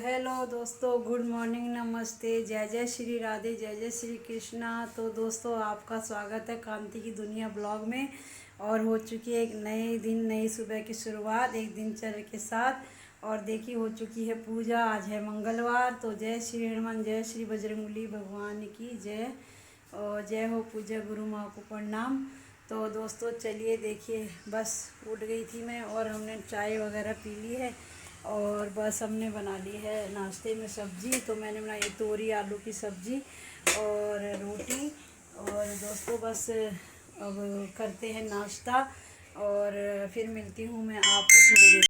Hello दोस्तों, good morning, नमस्ते, जय जय श्री राधे, जय जय श्री कृष्णा। तो दोस्तों, आपका स्वागत है कांति की दुनिया ब्लॉग में। और हो चुकी है एक नए दिन, नई सुबह की शुरुआत एक दिनचर्या के साथ। और देखिए, हो चुकी है पूजा। आज है मंगलवार। तो जय श्री हनुमान, जय श्री बजरंगबली भगवान की जय। और जय हो पूज्य गुरु माँ को प्रणाम। तो दोस्तों चलिए, देखिए बस उठ गई थी मैं और हमने चाय वगैरह पी ली है। और बस हमने बना ली है नाश्ते में सब्ज़ी। तो मैंने बनाई तोरी आलू की सब्ज़ी और रोटी। और दोस्तों बस अब करते हैं नाश्ता और फिर मिलती हूँ मैं आपको थोड़ी देर।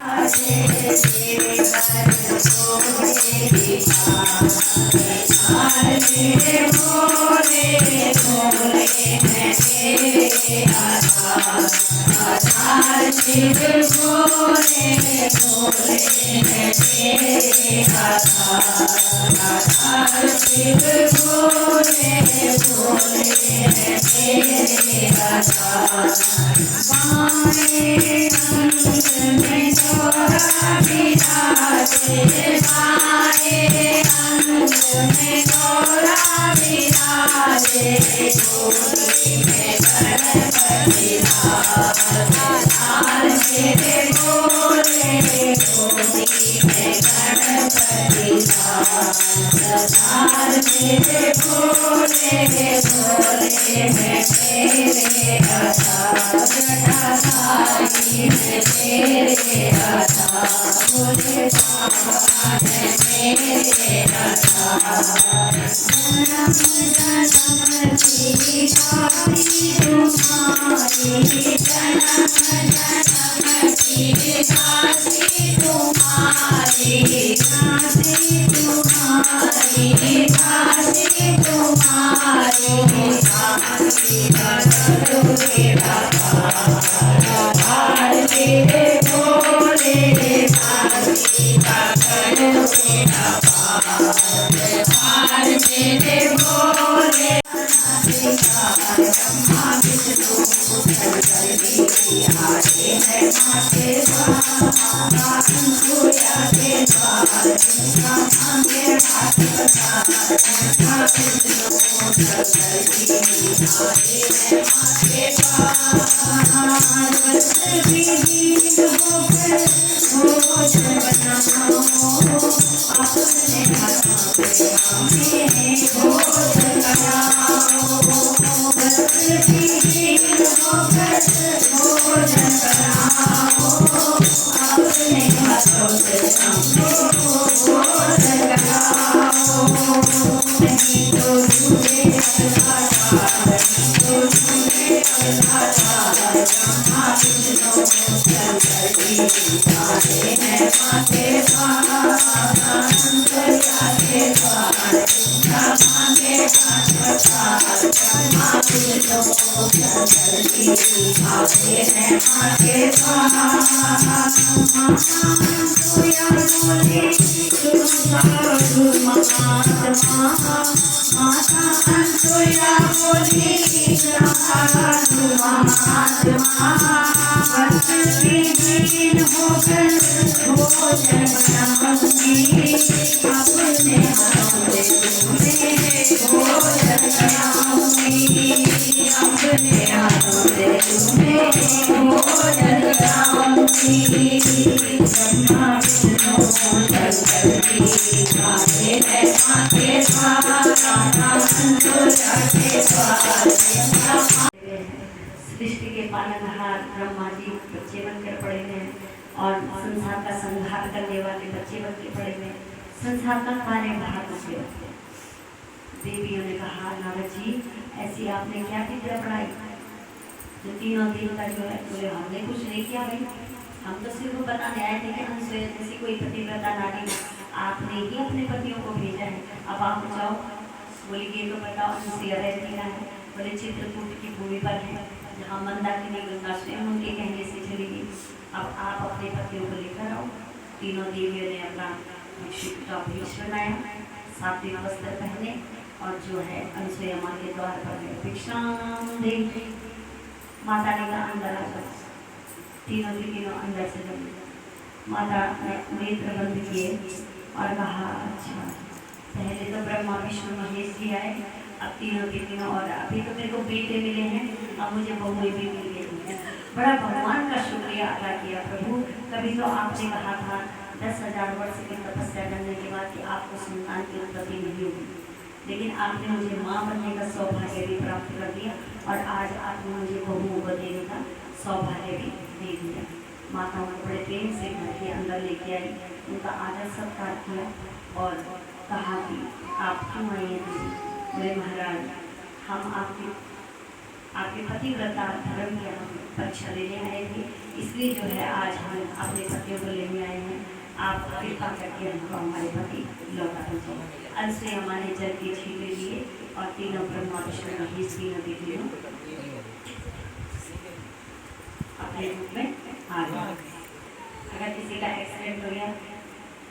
सृष्टि के पालनहार ब्रह्मा जी बच्चे बनकर पड़े हैं और संसार का संहार करने वाले बच्चे बनकर पड़े हैं। संसार का कार्यभार उसे देवियों ने कहा, नारद जी ऐसी आपने क्या विद्या पढ़ाई जो तीनों दिन का जो है? बोले हमने कुछ नहीं किया भाई, हम तो सिर्फ बताने आए थे कि अनसुया जैसी कोई पतिव्रता नारी आपने ही अपने पतियों को भेजा है, अब आप जाओ। बोले ये तो बताओ अनसुया रहती है। बोले चित्रकूट की भूमि पर है जहाँ मंदाकिनी गंगा स्वयं उनके कहने से चली गई। अब आप अपने पतियों को लेकर आओ। तीनों देवियों ने अपना का भेष बनाया, सात्विक वस्त्र पहने और जो है अनसुया माँ के द्वार पर भिक्षाम दे। माता ने कहा अंदर आ जाओ। तीनों के तीनों अंदर से जब माता ने नेत्र बंद किए और कहा अच्छा, पहले तो ब्रह्मा विष्णु महेश जी आए, अब तीनों के तीनों, और अभी तो मेरे को बेटे मिले हैं, अब मुझे बहुएं भी मिल गई हैं। बड़ा भगवान का शुक्रिया अदा किया प्रभु। कभी तो आपने कहा था 10,000 वर्ष की तपस्या करने के बाद कि आपको संतान की उत्पत्ति नहीं होगी, लेकिन आपने मुझे माँ बनने का सौभाग्य भी प्राप्त कर दिया, और आज आपने मुझे बहुओं को देने का सौभाग्य भी दे दिया। माताओं को बड़े प्रेम से घर के अंदर लेके आई, उनका आदर सत्कार किया और कहा कि आप क्यों आए हैं? बोले महाराज, हम आपके पतिव्रता धर्म की हम परीक्षा लेने आए थे, इसलिए जो है आज हम अपने पतियों को लेने आए हैं। आप कृपा करके हमको हमारे पति लौटा दीजिए। अंत से हमारे जल के छीले लिए और तीनों ब्रह्मा विष्णु महेश की नदी तीनों अपने रूप में आ गया। अगर किसी का एक्सीडेंट हो गया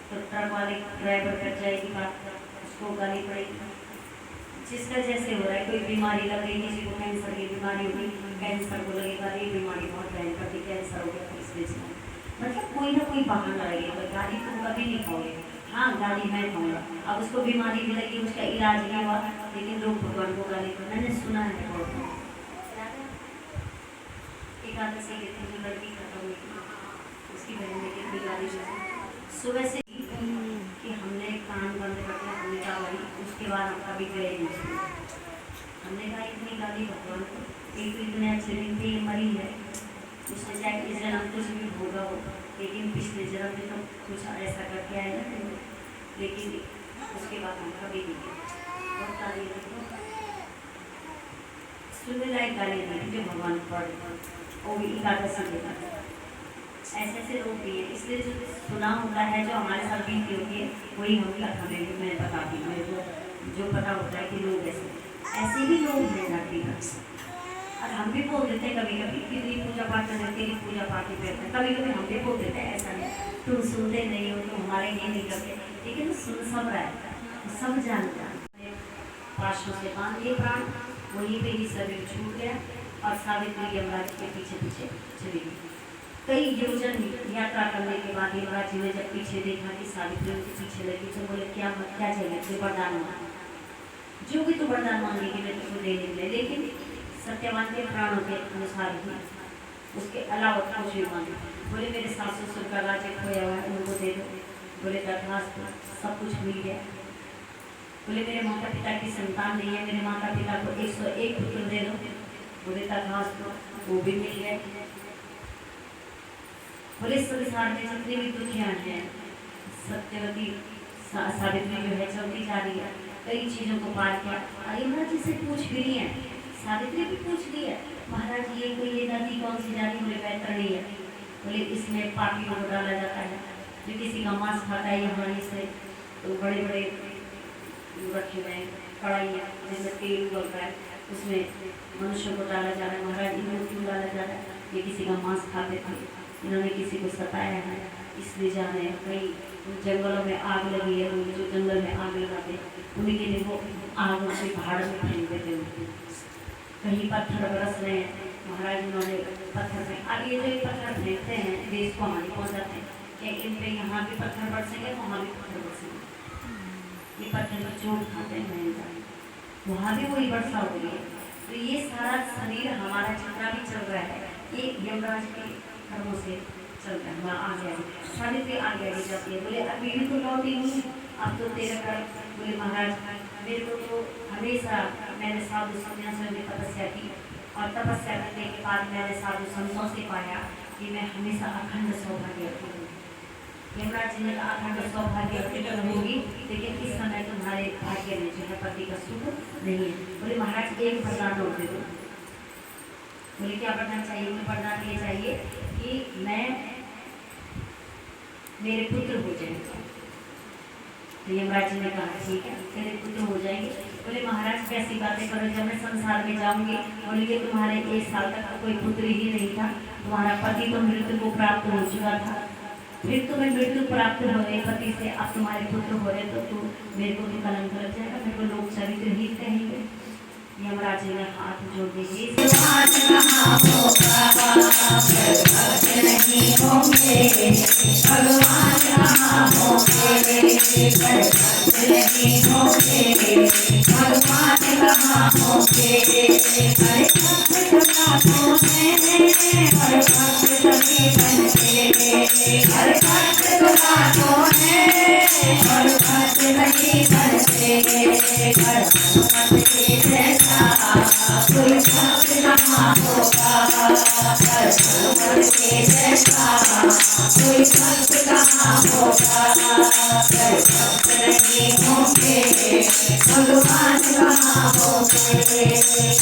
तो ट्रक वाले ड्राइवर कर जाएगी बात, उसको गाली पड़ेगी। जिसका जैसे हो रहा है, कोई बीमारी लग गई, किसी को कैंसर की बीमारी हो गई, कैंसर को लगेगा ये बीमारी बहुत भयंकर थी, कैंसर हो गया तो इस वजह से, मतलब कोई ना कोई बहाना लगेगा। गाली तुम कभी नहीं खाओगे, हाँ गाली मैं खाऊंगा। अब उसको बीमारी भी लगी, उसका इलाज नहीं हुआ, लेकिन लोग भगवान को गाली कर, मैंने सुना है बहुत। एकादशी के दिन जो लड़की खत्म हुई, उसकी बहन ने कितनी गाली सुबह से कि हमने कान बंद कर दिया। हमने कहा भाई, उसके बाद हम कभी गए नहीं। हमने कहा इतनी गाली भगवान को, एक तो इतने अच्छे दिन पे मरी है, उसने चाहे इस जन्म कुछ भी भोगा हो, लेकिन पिछले जन्म में तो कुछ ऐसा करके आए ना, लेकिन उसके बाद हम कभी नहीं गए। बहुत गाली सुनने लायक गाली नहीं जो भगवान पढ़, वो भी एकादशी के ऐसे ऐसे लोग भी है। इसलिए जो सुना होता है, जो हमारे साथ बीती होती है, वही हम कथा में मैं बताती हूँ। मेरे को जो पता होता है कि लोग ऐसे भी लोग हैं धरती पर, और हम भी बोल देते हैं कभी कभी कि तेरी पूजा पाठ करते, तेरी पूजा पाठ ही करते हैं। कभी कभी हम भी बोल देते हैं ऐसा नहीं तुम सुनते नहीं हो, तुम हमारे ये नहीं करते, लेकिन सुन सब रहा है, सब जानता है। पाशों से बांध दिए प्राण, वहीं पे ही शरीर छूट गया और सावित्री यमराज के पीछे पीछे चली गई। कई योजन यात्रा करने के बाद यमराज जी ने जब पीछे देखा कि सावित्री उनके पीछे लगी, तो बोले क्या चाहिए, तो वरदान मांगा, जो भी तो वरदान मांगेगी मैं तुमको दे देंगे, लेकिन सत्यवान के प्राणों के अनुसार ही, उसके अलावा कुछ भी मांगे। बोले मेरे सास ससुर का राज्य खोया हुआ है, उनको दे दो। बोले तथास्तु, सब कुछ मिल गया। बोले मेरे माता पिता की संतान नहीं है, मेरे माता पिता को 101 पुत्र दे दो। बोले तथास्तु, वो भी मिल गया। बोले संसार में जितने भी दुखियां हैं, सत्यवती सावित्री जो है चलती जा रही है, कई चीज़ों को पार किया। यमुना जी से पूछ भी रही है, सावित्री भी पूछ रही है, महाराज ये कोई ये नदी कौन सी जा रही? बोले बैतरणी है। बोले इसमें पापियों को डाला जाता है, जो किसी का मांस खाता है यहाँ से, तो बड़े बड़े रखे हुए कढ़ाई है जिसमें तेल उबल रहा है, उसमें मनुष्यों को डाला जा रहा है। महाराज इनको क्यों डाला जा रहा है? ये किसी का मांस खाते थे, इन्होंने किसी को सताया है, इसलिए जा रहे हैं। कई जंगलों में आग लगी है, जो जंगल में आग लगाते उन्हीं के लिए वो आग से पहाड़ में फेंक देते हैं। कहीं पत्थर बरस रहे हैं, महाराज उन्होंने पत्थर में, अब ये जो पत्थर फेंकते हैं देश को हानि पहुँचाते हैं, क्या इन पे यहाँ भी पत्थर बरसेंगे, वहाँ भी पत्थर बरसेंगे। ये पत्थर में चोट खाते हैं, वहाँ भी वही वर्षा हो रही है। तो ये सारा शरीर हमारा जितना भी चल रहा है, ये यमराज के कर्मों से चलता है। वहाँ आ गया सावित्री आगे आगे जाती है। बोले अभी भी तो लौटी नहीं, अब तो तेरा कर। बोले महाराज मेरे को तो हमेशा, मैंने साधु संन्यासियों में तपस्या की, और तपस्या करने के बाद मैंने साधु संतों से पाया कि मैं हमेशा अखंड सौभाग्य हूँ। यमराज जी ने कहा अखंड सौभाग्य होगी, लेकिन इस समय तुम्हारे भाग्य में जो है पति का सुख नहीं है। बोले महाराज एक वरदान और दे दो। बोले क्या वरदान चाहिए? मुझे वरदान ये चाहिए कि मैं मेरे पुत्र हो जाएंगे। तो यमराज जी ने कहा ठीक है तेरे पुत्र हो जाएंगे। बोले महाराज कैसी बातें करो, जब मैं संसार में जाऊंगी। बोले कि तुम्हारे 1 साल तक तो कोई पुत्र ही नहीं था, तुम्हारा पति तो मृत्यु को प्राप्त हो चुका था, फिर तुम्हें मृत्यु प्राप्त हो गई पति से, अब तुम्हारे पुत्र हो रहे तो तू मेरे को भी कलंक लग जाएगा, मेरे को लोग चरित्रहीन कहेंगे। यमराज जी ने हाथ जोड़ दिए,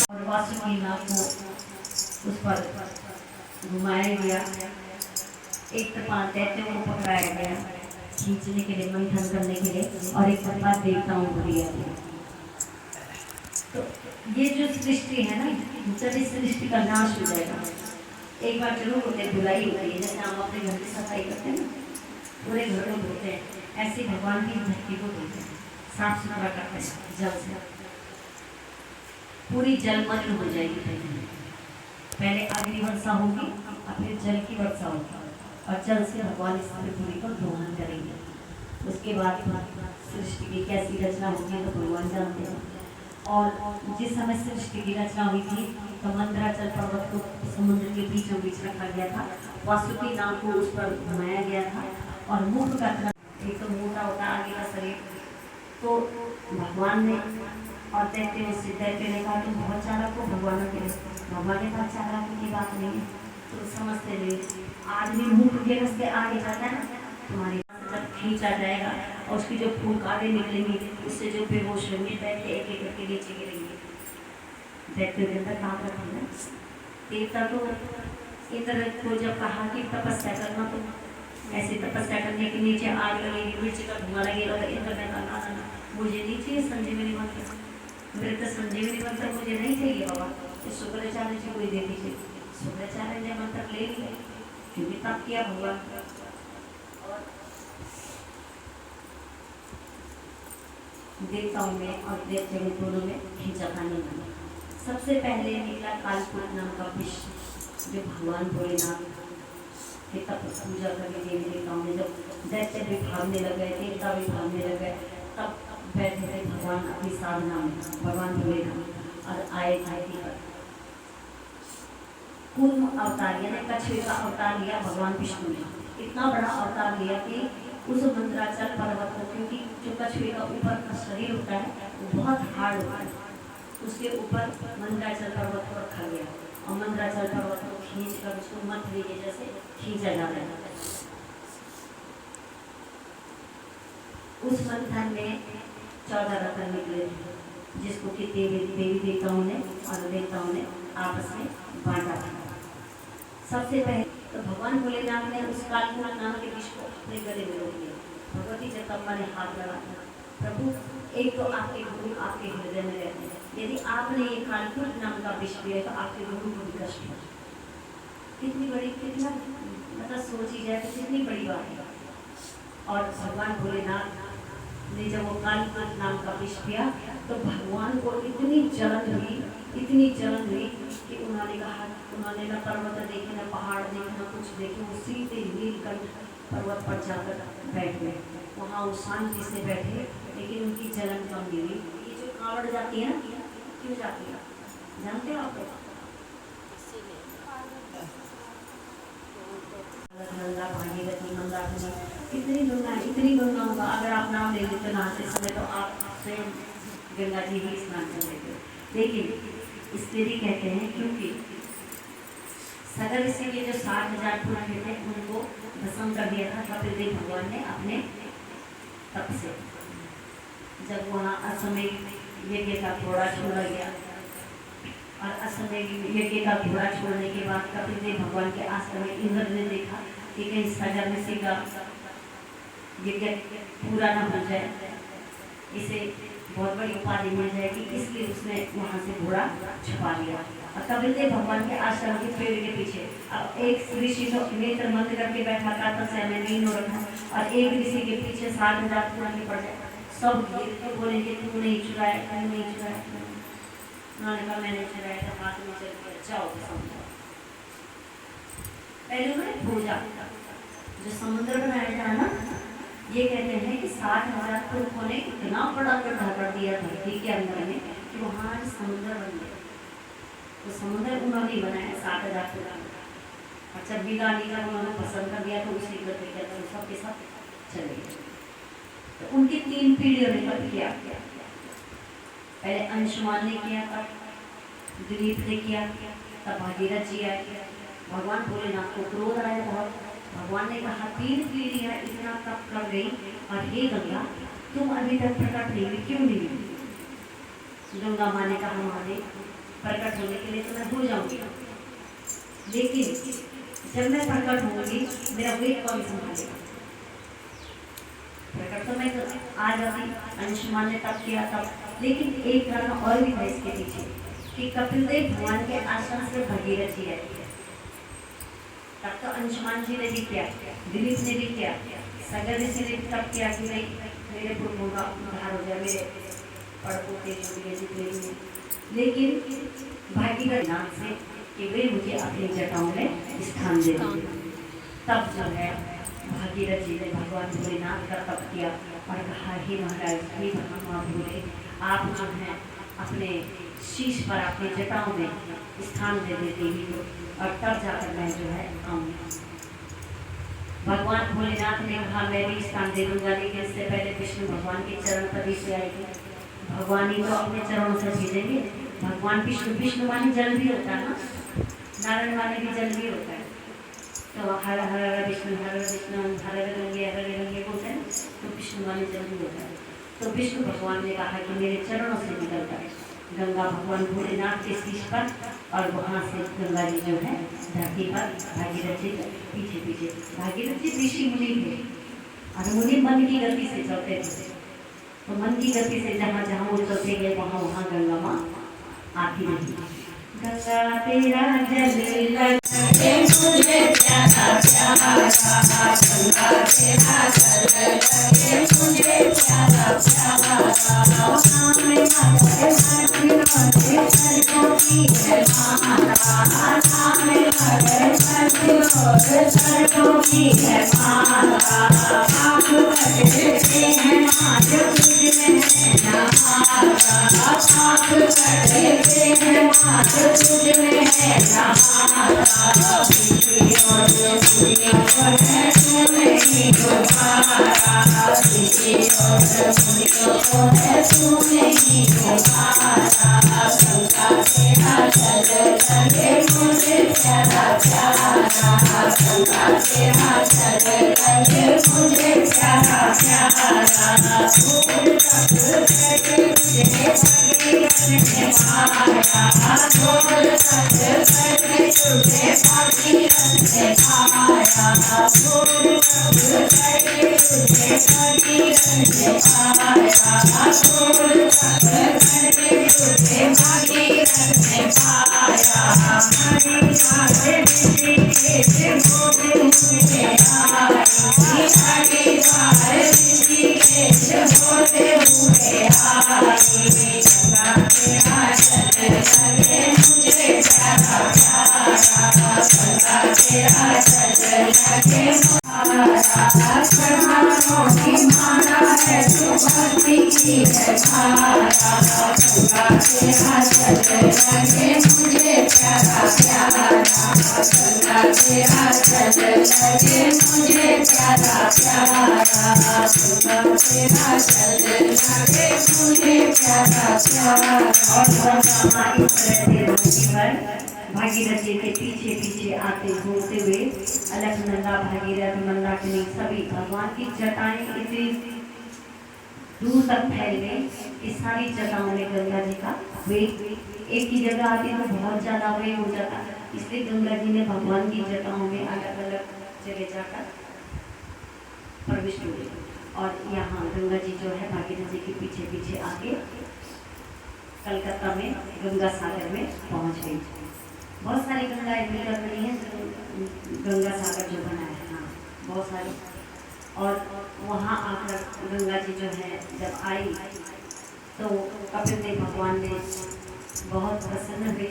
और वासुकी नाग को उस पर घुमाया गया। एक तरफा दैत्यों को पकड़ाया गया खींचने के लिए, मंथन करने के लिए, और एक तरफा देवताओं को दिया गया। तो ये जो सृष्टि है ना, जब इस सृष्टि का नाश हो जाएगा, एक बार जरूर होते धुलाई होती है, जैसे हम अपने घर की सफाई करते हैं ना, पूरे घर को धोते हैं, ऐसे भगवान की धरती को धोते हैं, साफ सुथरा करते हैं जल से, पूरी जलमग्न हो जाएगी। पहले अग्नि वर्षा होगी और फिर जल की वर्षा होगी, और जल से भगवान इस पृथ्वी को दोहन करेंगे। उसके बाद सृष्टि की कैसी रचना होगी तो भगवान जानते हैं। और जिस समय सृष्टि की रचना हुई थी तो मंदराचल पर्वत को समुद्र के बीचों बीच रखा गया था, वासुकी नाग को उस पर घुमाया गया था, और मुख का एक तो मोटा होता आगे का शरीर, तो भगवान ने और दैत्य ने कहा तुम बहुत चालाक हो, भगवान ने कहा चालाकी की बात नहीं है, तुम समझते नहीं, आदमी मुख के रस्ते आगे जाता है ना, तुम्हारे जब खींचा जाएगा और उसकी जो फूंकारे निकलेंगी, उससे जो बेहोश होंगे दैत्य एक एक करके नीचे गिरेंगे। दैत्य के अंदर काम रखी ना, देवता तो इंद्र को जब कहा कि तपस्या करना, तो ऐसे तपस्या करने के नीचे आग लगेगी, मिर्च का धुआं लगेगा, और इंद्र ने कहा ना मुझे नहीं चाहिए संजीवनी मंत्र, मृत संजीवनी मंत्र मुझे नहीं चाहिए बाबा, तो शुक्राचार्य जी को दे दीजिए। शुक्राचार्य ने मंत्र ले लिया, क्योंकि तब किया भगवान देवताओं में और दैत्य में दोनों में खींचातानी बनी। सबसे पहले निकला कालकूट नाम का विष, जो भगवान भोलेनाथ के तप पूजा करके देवी देवताओं ने, जब दैत्य भी भागने लग गए, देवता भी भागने लग गए, तब बैठे थे भगवान अपनी साधना में, भगवान भोलेनाथ, और आए धरती पर कूर्म अवतार यानी कछुए का अवतार लिया भगवान विष्णु ने। इतना बड़ा अवतार लिया कि उस मंदराचल पर्वत को, क्योंकि जो कछुए का ऊपर का शरीर होता है वो बहुत हार्ड होता है, उसके ऊपर मंदराचल पर्वत को रखा गया, और मंदराचल पर्वत को खींच कर उसको मथुरे के जैसे खींचा जाता है। उस मंथन में 14 रत्न निकले थे, जिसको कि देवी देवताओं ने और देवताओं ने आपस में बांटा था। सबसे पहले तो भगवान भोलेनाथ ने उस कालकूट नामक विष को अपने गले में रोक लिया। भगवती जगदम्बा ने हाथ लगा दिया, प्रभु एक तो आपके गुरु आपके हृदय में रहते हैं, यदि आपने ये कालकूट नाम का विष पिया तो आपके गुरु को भी कष्ट हो। कितनी बड़ी, कितना मतलब सोची जाए तो कितनी बड़ी बात है। और भगवान भोलेनाथ ने जब वो कालकूट नाम का विष पिया तो भगवान को इतनी जलन हुई कि उन्होंने कहा, उन्होंने न पर्वत देखे, न पहाड़ देखे, न कुछ देखे, वो सीधे नीलकंठ पर्वत पर जाकर बैठ गए। वहाँ वो शांति से बैठे, लेकिन उनकी जलन कम नहीं हुई। ये जो कांवड़ जाती है ना, क्यों जाती है जानते हो आप? भागीरथी, मंदाकिनी, इतनी गंगाओं का अगर आप नाम ले लेते नहाते समय तो आप स्वयं गंगा जी ही स्नान कर लेते। लेकिन इसलिए भी कहते हैं क्योंकि सगर ऋषि के जो 60,000 पुत्र थे उनको भस्म कर दिया था कपिल देव भगवान ने अपने तप से। जब वहाँ अश्वमेध यज्ञ का घोड़ा छोड़ा गया, और अश्वमेध यज्ञ का घोड़ा छोड़ने के बाद कपिल देव भगवान के आश्रम में इंद्र ने देखा कि कहीं सगर ऋषि का यज्ञ पूरा न हो जाए, इसे बहुत बड़ी उपाधि मिल जाएगी, इसलिए उसने वहाँ से घोड़ा छुपा लिया। और कपिल देव भगवान के आश्रम के पेड़ के पीछे अब एक ऋषि तो नेत्र बंद करके बैठा था, तपस्या में लीन हो रखा, और एक ऋषि के पीछे 60,000 पुराने पड़ जाए, सब बोलेंगे तू नहीं चुराया, तू नहीं चुराया। उन्होंने कहा मैंने चलाया था हाथ में चल के जाओ समुद्र। पहले उन्होंने पूजा, जो समुद्र बनाया था ना, ये कहते हैं कि 60,000 पुरुषों ने इतना बड़ा गड्ढा कर दिया धरती के अंदर में कि वहाँ आज समुद्र बन गया। तो समुद्र उन्होंने बनाया 60,000 पुरुष, और जब बिगाड़ी का उन्होंने पसंद कर दिया तो उसी गड्ढे के अंदर सबके सब चले गए। तो उनकी 3 पीढ़ियों ने कब किया, पहले अंशुमान ने किया, तब दिलीप ने किया, तब भागीरथ जी आए। भगवान भोलेनाथ को क्रोध आया बहुत। भगवान ने कहा 3 पीढ़ियाँ इतना तप कर गई और हे गंगा तुम अभी तक प्रकट नहीं हुई, क्यों नहीं हुई? गंगा माँ ने कहा महादेव प्रकट होने के लिए तो मैं हो जाऊंगी, लेकिन जब मैं प्रकट होंगी मेरा वेट कौन संभालेगा? प्रकट तो मैं आ जाती, अंशुमान ने तब किया तब, लेकिन एक कारण और भी था इसके पीछे कि कपिलदेव भगवान के आश्रम से भगीरथ जी आए। तब तो अंशुमान जी ने भी किया, दिलीप ने भी किया, सगर ऋषि ने तब किया कि नहीं मेरे पुरुषों का उद्धार हो जाए, मेरे पड़पोते जो भी जितने भी। लेकिन भागीरथ नाम से कि वे मुझे अपनी जटाओं में स्थान दे देंगे। तब जो है भागीरथ जी ने भगवान भोलेनाथ का तप किया और कहा हे महाराज, हे भगवान भोले, आप जो है अपने शीश पर अपनी जटाओं में स्थान दे देते ही तो, और तब जाकर मैं जो है आऊँगी। भगवान भोलेनाथ ने कहा मैं भी स्थान दे दूंगा, लेकिन इससे पहले विष्णु भगवान के चरण तभी से आएगी। भगवान ही तो अपने चरणों से भेजेंगे। भगवान विष्णु माने जल भी होता है ना, नारायण माने भी जल भी होता है। तो हर हर विष्णु हर विष्णु हर रंगे बोलते हैं, तो विष्णु माने जल भी होता है। तो विष्णु भगवान ने कहा कि मेरे चरणों से निकलकर गंगा भगवान भोलेनाथ के शीश पर, और वहाँ से गंगा जी जो है धरती पर भागीरथ जी पीछे पीछे। भागीरथ जी ऋषि मुनि थे और मुनि मन की गति से चलते थे, तो मन की गति से जहाँ जहाँ वो चलते गए वहाँ वहाँ गंगा माँ आती रही। गंगा तेरा जल लगे मुझे प्यारा प्यारा, गंगा तेरा जल लगे मुझे प्यारा प्यारा, भागीरथ जी के पीछे पीछे आते घूमते हुए अलकनंदा भागीरथ मंदाकिनी सभी भगवान की जटाएं इतनी दूर तक फैल गई कि सारी जटाओं में गंगा जी का वेग एक ही जगह आती तो बहुत ज्यादा वेग हो जाता। इसलिए गंगा जी ने भगवान की जटाओं में अलग अलग जगह जाकर प्रविष्ट हुए, और यहाँ गंगा जी जो है भागीरथ जी के पीछे पीछे आके कलकत्ता में गंगा सागर में पहुँच गई। बहुत सारी गंगाएं मिलकर बनी है, गंगा सागर जो बना है, हाँ बहुत सारी। और वहाँ आकर गंगा जी जो है जब आई तो कपिल देव भगवान ने बहुत प्रसन्न हुए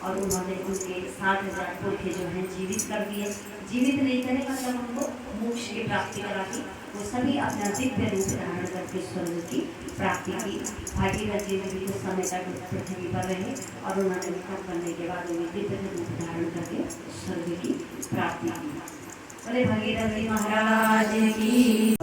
और उन्होंने उनके 60,000 पुरखे जो हैं जीवित कर दिए। जीवित नहीं करे मतलब उनको मोक्ष की प्राप्ति करा दी। वो सभी अपना दिव्य रूप धारण करके स्वर्ग की प्राप्ति की। भागीरथ जी ने भी कुछ समय तक पृथ्वी पर रहे और उन्होंने निधन करने के बाद उन्हें दिव्य रूप धारण करके स्वर्ग की प्राप्ति की। बोले भगीरथ जी महाराज की।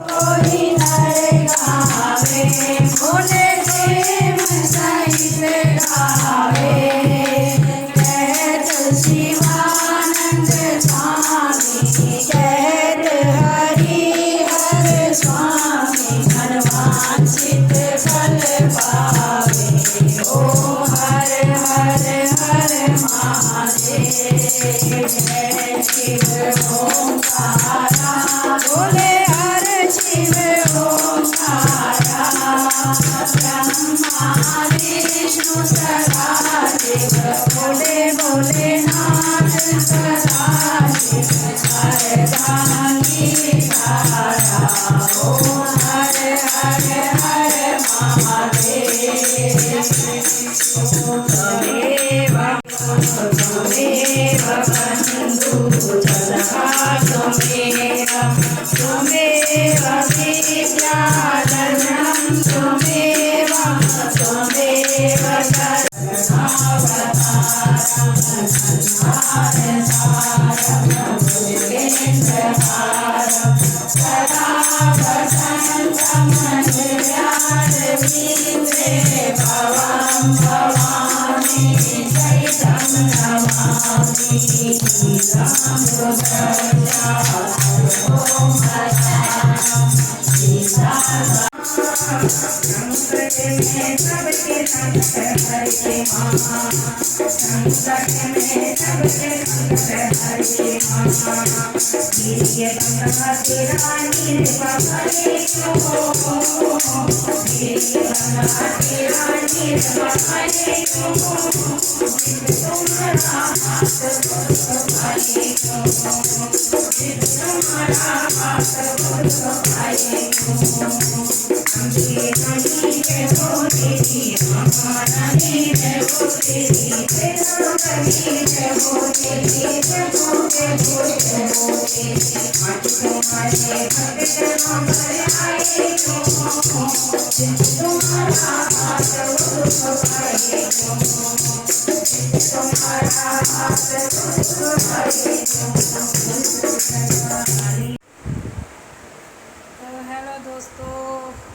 हेलो दोस्तों,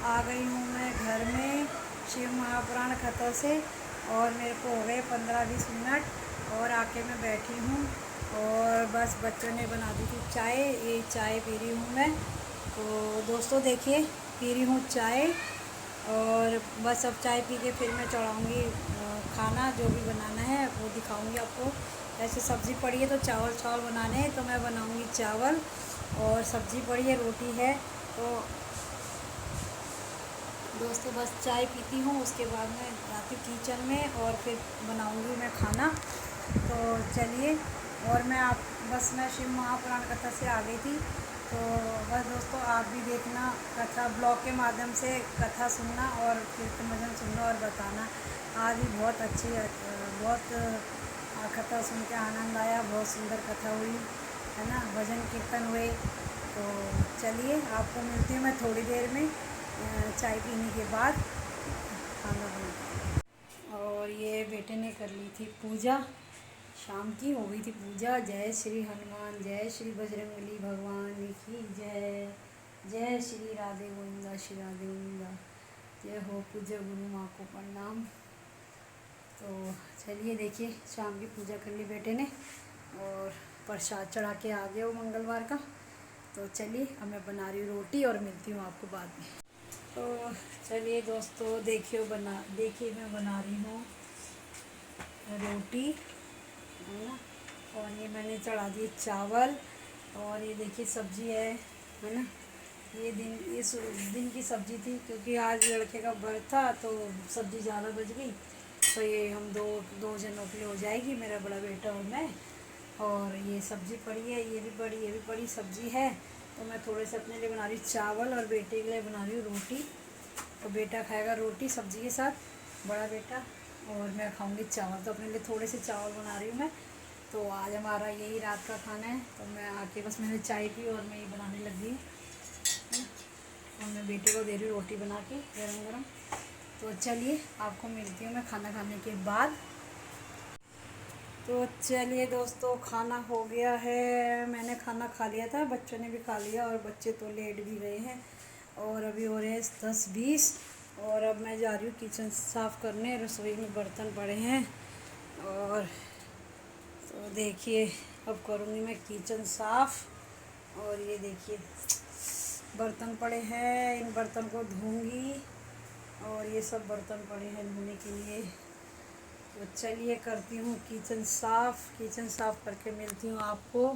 आ गई हूँ मैं घर में शिव महापुराण कथा से और मेरे को हो गए 15-20 मिनट और आके मैं बैठी हूँ और बस बच्चों ने बना दी थी चाय। ये चाय पी रही हूँ मैं। तो दोस्तों देखिए, पी रही हूँ चाय और बस अब चाय पी के फिर मैं चढ़ाऊँगी खाना जो भी बनाना है वो दिखाऊँगी आपको। ऐसे सब्ज़ी पड़ी है तो चावल बनाने हैं तो मैं बनाऊँगी चावल और सब्ज़ी पड़ी है, रोटी है। तो दोस्तों बस चाय पीती हूँ, उसके बाद मैं जाती हूँ किचन में और फिर बनाऊँगी मैं खाना। तो चलिए, और मैं शिव महापुराण कथा से आ गई थी। तो बस दोस्तों आप भी देखना कथा, ब्लॉग के माध्यम से कथा सुनना और कीर्तन भजन सुनना और बताना। आज भी बहुत कथा सुन के आनंद आया, बहुत सुंदर कथा हुई है ना, भजन कीर्तन हुए। तो चलिए आपको मिलती हूँ मैं थोड़ी देर में चाय पीने के बाद खाना बना। और ये बेटे ने कर ली थी पूजा, शाम की हो गई थी पूजा। जय श्री हनुमान, जय श्री बजरंगबली भगवान की जय। जय श्री राधे गोविंदा, श्री राधे गोविंदा। जय हो पूज्य गुरु माँ को प्रणाम। तो चलिए देखिए, शाम की पूजा कर ली बेटे ने और प्रसाद चढ़ा के आ गया वो मंगलवार का। तो चलिए अब मैं बना रही हूँ रोटी और मिलती हूँ आपको बाद में। तो चलिए दोस्तों देखिए मैं बना रही हूँ रोटी है ना, और ये मैंने चढ़ा दिए चावल और ये देखिए सब्ज़ी है ना। ये इस दिन की सब्ज़ी थी क्योंकि आज लड़के का बर्थ था तो सब्ज़ी ज़्यादा बच गई। तो ये हम दो जनों के लिए हो जाएगी, मेरा बड़ा बेटा और मैं। और ये सब्ज़ी पड़ी है, ये भी पड़ी सब्ज़ी है। तो मैं थोड़े से अपने लिए बना रही हूँ चावल और बेटे के लिए बना रही हूँ रोटी। तो बेटा खाएगा रोटी सब्ज़ी के साथ, बड़ा बेटा और मैं खाऊंगी चावल। तो अपने लिए थोड़े से चावल बना रही हूँ मैं। तो आज हमारा यही रात का खाना है। तो मैं आके बस मैंने चाय पी और मैं ये बनाने लगी हूँ, और मैं बेटे को दे रही हूँ रोटी बना के गरम गरम। तो चलिए आपको मिलती हूँ मैं खाना खाने के बाद। तो चलिए दोस्तों, खाना हो गया है, मैंने खाना खा लिया था, बच्चों ने भी खा लिया और बच्चे तो लेट भी गए हैं। और अभी हो रहे हैं 10:20 और अब मैं जा रही हूँ किचन साफ़ करने। रसोई में बर्तन पड़े हैं और तो देखिए अब करूँगी मैं किचन साफ़। और ये देखिए बर्तन पड़े हैं, इन बर्तन को धोऊंगी और ये सब बर्तन पड़े हैं धोने के लिए। तो चलिए करती हूँ किचन साफ़। किचन साफ़ करके मिलती हूँ आपको।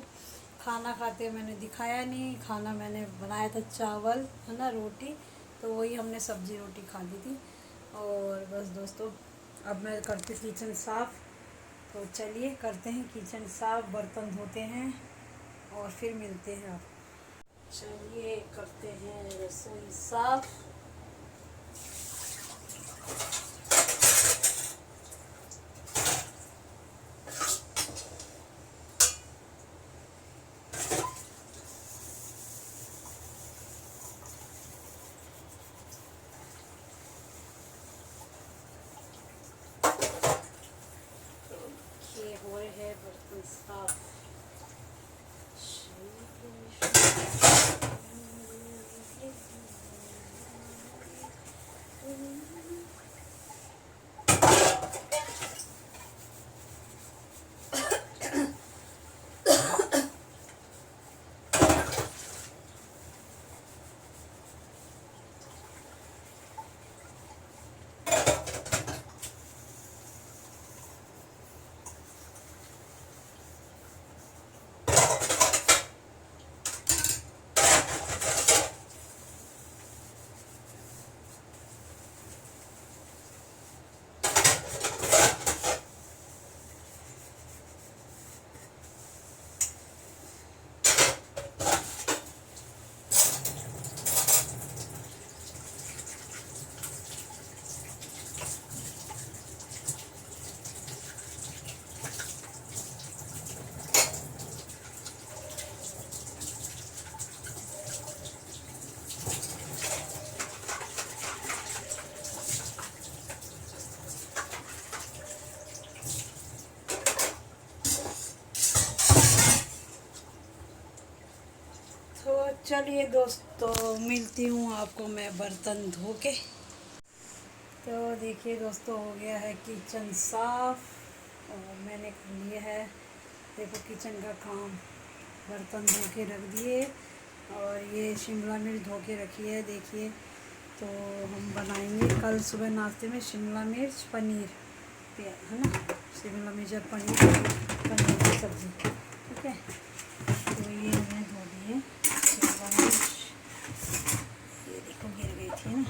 खाना खाते मैंने दिखाया नहीं, खाना मैंने बनाया था चावल है ना, रोटी, तो वही हमने सब्ज़ी रोटी खा ली थी। और बस दोस्तों अब मैं करती हूँ किचन साफ़। तो चलिए करते हैं किचन साफ़, बर्तन धोते हैं और फिर मिलते हैं आप। चलिए करते हैं रसोई साफ़। ये हो रहे हैं बर्तन साफ़। तो चलिए दोस्तों मिलती हूँ आपको मैं बर्तन धो के। तो देखिए दोस्तों हो गया है किचन साफ़ और मैंने कर लिया है, देखो किचन का काम, बर्तन धो के रख दिए और ये शिमला मिर्च धो के रखी है देखिए। तो हम बनाएंगे कल सुबह नाश्ते में शिमला मिर्च पनीर है ना, शिमला मिर्च और पनीर की सब्ज़ी, ठीक है। तो ये हमने धो दिए शिमला मिर्च, ये देखो गिर गई थी ना।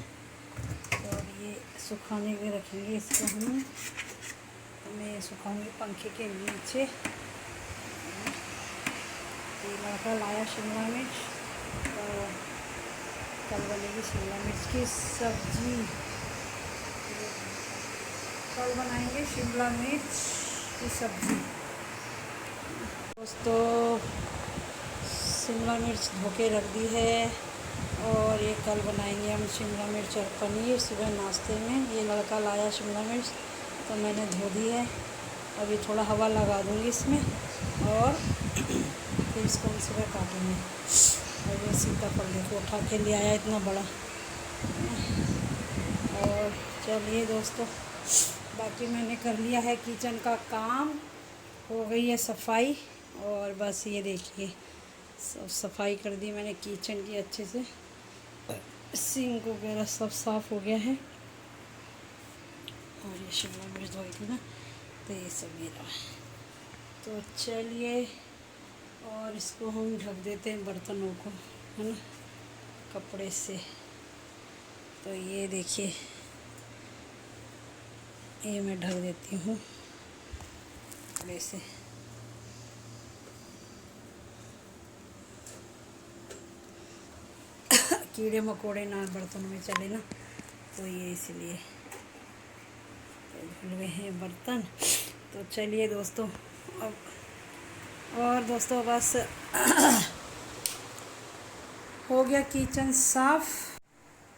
और ये सुखाने के रखेंगे इसको हम, तो मैं सुखाऊंगी पंखे के नीचे। ये लड़का लाया शिमला मिर्च, तो कल बनेगी शिमला मिर्च की सब्ज़ी। कल बनाएंगे शिमला मिर्च की सब्ज़ी। दोस्तों शिमला मिर्च धो के रख दी है और ये कल बनाएंगे हम शिमला मिर्च और पनीर सुबह नाश्ते में। ये लड़का लाया शिमला मिर्च तो मैंने धो दी है, अभी थोड़ा हवा लगा दूँगी इसमें और फिर इसको हम सुबह काटेंगे। और ये सीताफल देखो उठा के ले आया इतना बड़ा। और चलिए दोस्तों बाकी मैंने कर लिया है किचन का काम, हो गई है सफाई और बस ये देखिए सब सफाई कर दी मैंने किचन की अच्छे से, सिंक वगैरह सब साफ़ हो गया है। और ये शिमला मिर्च धोई थी ना, तो ये सब मेरा है। तो चलिए और इसको हम ढक देते हैं बर्तनों को, है ना, कपड़े से। तो ये देखिए ये मैं ढक देती हूँ कपड़े से। कीड़े मकोड़े ना बर्तन में चले ना, तो ये इसलिए। तो धुल गए हैं बर्तन। तो चलिए दोस्तों, अब और दोस्तों बस हो गया किचन साफ़।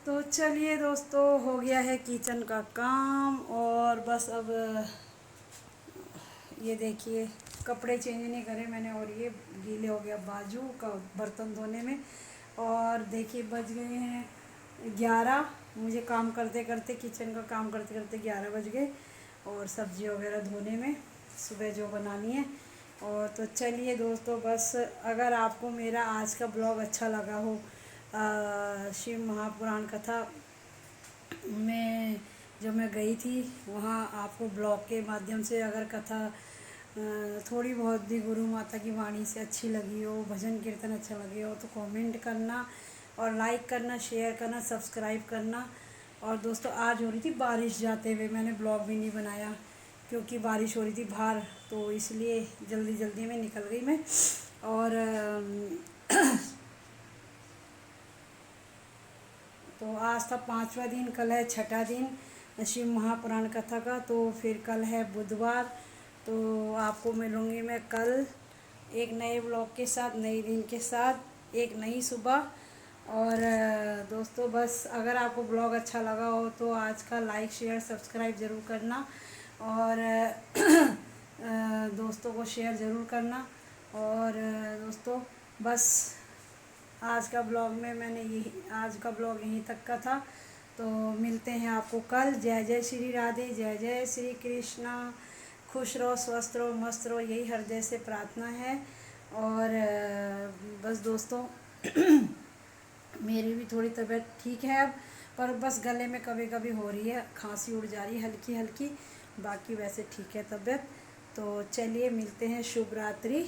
तो चलिए दोस्तों, हो गया है किचन का काम और बस अब ये देखिए कपड़े चेंज नहीं करे मैंने और ये गीले हो गया बाजू का बर्तन धोने में। और देखिए बज गए हैं 11। मुझे काम करते करते, किचन का काम करते करते 11 बज गए और सब्ज़ी वगैरह धोने में, सुबह जो बनानी है। और तो चलिए दोस्तों, बस अगर आपको मेरा आज का ब्लॉग अच्छा लगा हो, शिव महापुराण कथा में जो मैं गई थी वहाँ आपको ब्लॉग के माध्यम से अगर कथा थोड़ी बहुत भी गुरु माता की वाणी से अच्छी लगी हो, भजन कीर्तन अच्छा लगे हो, तो कमेंट करना और लाइक करना, शेयर करना, सब्सक्राइब करना। और दोस्तों आज हो रही थी बारिश, जाते हुए मैंने ब्लॉग भी नहीं बनाया क्योंकि बारिश हो रही थी बाहर, तो इसलिए जल्दी जल्दी में निकल गई मैं। और तो आज था 5वां दिन, कल है 6ठा दिन शिव महापुराण कथा का। तो फिर कल है बुधवार, तो आपको मिलूँगी मैं कल एक नए ब्लॉग के साथ, नए दिन के साथ, एक नई सुबह। और दोस्तों बस अगर आपको ब्लॉग अच्छा लगा हो तो आज का लाइक शेयर सब्सक्राइब ज़रूर करना और दोस्तों को शेयर ज़रूर करना। और दोस्तों बस आज का ब्लॉग में आज का ब्लॉग यहीं तक का था। तो मिलते हैं आपको कल। जय जय श्री राधे, जय जय श्री कृष्णा। खुश रहो, स्वस्थ रहो, मस्त रहो, यही हृदय से प्रार्थना है। और बस दोस्तों मेरी भी थोड़ी तबीयत ठीक है अब, पर बस गले में कभी कभी हो रही है, खांसी उड़ जा रही है हल्की हल्की, बाकी वैसे ठीक है तबीयत। तो चलिए मिलते हैं, शुभ रात्रि।